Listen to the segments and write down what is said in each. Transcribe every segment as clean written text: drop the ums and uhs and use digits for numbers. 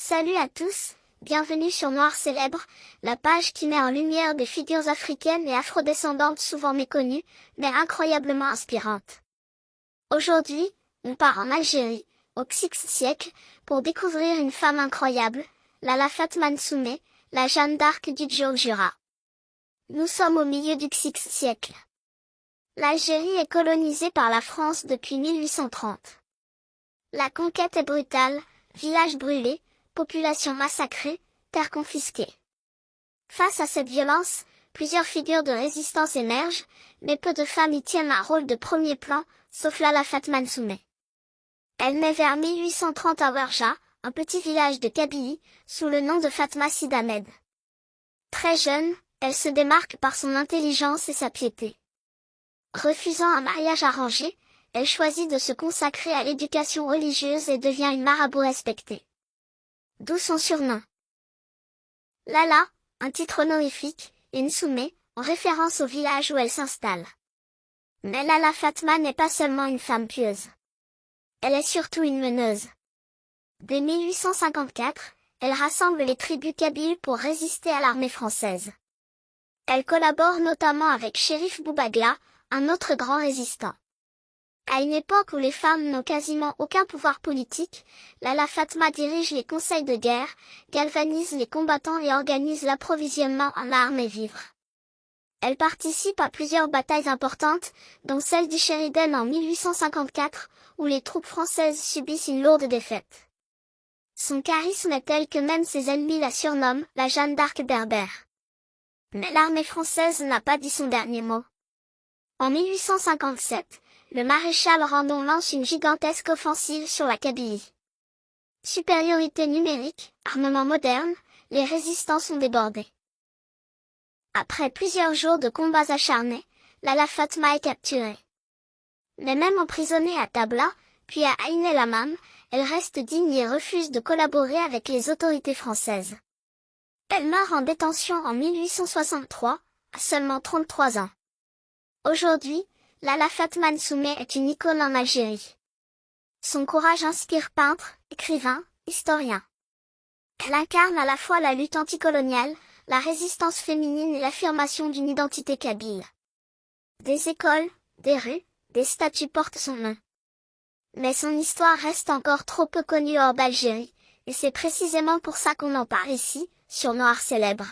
Salut à tous, bienvenue sur Noir Célèbre, la page qui met en lumière des figures africaines et afrodescendantes souvent méconnues, mais incroyablement inspirantes. Aujourd'hui, on part en Algérie, au XIe siècle, pour découvrir une femme incroyable, Lalla Fatma Nsoumé, la Jeanne d'Arc du Djougjoura. Nous sommes au milieu du XIe siècle. L'Algérie est colonisée par la France depuis 1830. La conquête est brutale, villages brûlés, population massacrée, terres confisquées. Face à cette violence, plusieurs figures de résistance émergent, mais peu de femmes y tiennent un rôle de premier plan, sauf Lalla Fatma Nsoumé. Elle naît vers 1830 à Ouarja, un petit village de Kabylie, sous le nom de Fatma Sid Ahmed. Très jeune, elle se démarque par son intelligence et sa piété. Refusant un mariage arrangé, elle choisit de se consacrer à l'éducation religieuse et devient une marabout respectée. D'où son surnom. Lalla, un titre honorifique, et Nsoumé, en référence au village où elle s'installe. Mais Lalla Fatma n'est pas seulement une femme pieuse. Elle est surtout une meneuse. Dès 1854, elle rassemble les tribus kabyles pour résister à l'armée française. Elle collabore notamment avec Chérif Boubagla, un autre grand résistant. À une époque où les femmes n'ont quasiment aucun pouvoir politique, Lalla Fatma dirige les conseils de guerre, galvanise les combattants et organise l'approvisionnement en armes et vivres. Elle participe à plusieurs batailles importantes, dont celle d'Ishériden en 1854, où les troupes françaises subissent une lourde défaite. Son charisme est tel que même ses ennemis la surnomment la Jeanne d'Arc berbère. Mais l'armée française n'a pas dit son dernier mot. En 1857, le maréchal Randon lance une gigantesque offensive sur la Kabylie. Supériorité numérique, armement moderne, les résistants sont débordés. Après plusieurs jours de combats acharnés, Lalla Fatma est capturée. Mais même emprisonnée à Tabla, puis à Aïn el Hammam, elle reste digne et refuse de collaborer avec les autorités françaises. Elle meurt en détention en 1863, à seulement 33 ans. Aujourd'hui, Lalla Fatma Nsoumé est une icône en Algérie. Son courage inspire peintres, écrivains, historiens. Elle incarne à la fois la lutte anticoloniale, la résistance féminine et l'affirmation d'une identité kabyle. Des écoles, des rues, des statues portent son nom. Mais son histoire reste encore trop peu connue hors d'Algérie, et c'est précisément pour ça qu'on en parle ici, sur Noir Célèbre.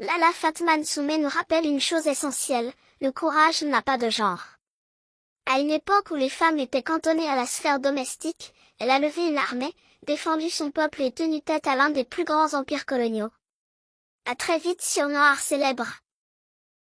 Lalla Fatma Nsoumé nous rappelle une chose essentielle, le courage n'a pas de genre. À une époque où les femmes étaient cantonnées à la sphère domestique, elle a levé une armée, défendu son peuple et tenu tête à l'un des plus grands empires coloniaux. À très vite sur Noir Célèbre.